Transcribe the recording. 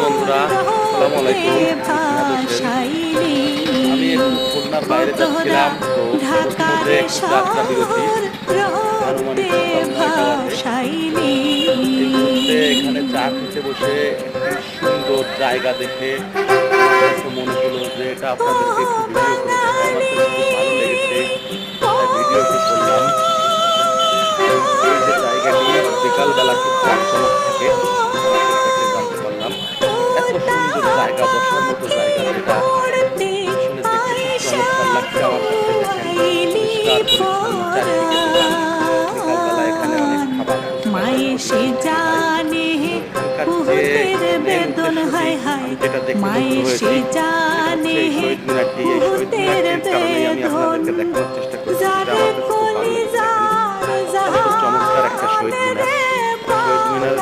বন্ধুরা, আসসালামু আলাইকুম। আমি একটু খুলনার বাইরে যাচ্ছিলাম, তো ইতিমধ্যে একটু যাত্রা বিরতি আনুমানিক সকাল 9টা বাজে। এই মুহূর্তে এখানে চা খেতে বসে একটি সুন্দর জায়গা দেখে আমার কাছে মনে হলো যে এটা আপনাদেরকে একটু ভিডিও করে দেখাই। আমার কাছে খুব ভালো লেগেছে, তাই ভিডিওটি করলাম। এই যে জায়গাটি বিকালবেলা খুব জাঁকজমক থাকে, মানুষের কাছে জানতে পারলাম। এত সুন্দর জায়গা, বসার মতো জায়গা, যেটা আসলে দেখতে খুব চমৎকার লাগছে আমার কাছে। দেখেন, পরিষ্কার পরিচ্ছন্ন চারিদিকে দোকান। বিকালবেলা এখানে অনেক খাবার এখানকার যে মেন উদ্দেশ্যটি আমি যেটা দেখে মুগ্ধ হয়েছি, সেটা হচ্ছে এই শহীদ মিনারটি। এই শহীদ মিনারটির কারণেই আমি আপনাদেরকে দেখানোর চেষ্টা করছি, যেটা আমার কাছে খুব ভালো লেগেছে। খুব চমৎকার একটা শহীদ মিনার। শহীদ মিনারের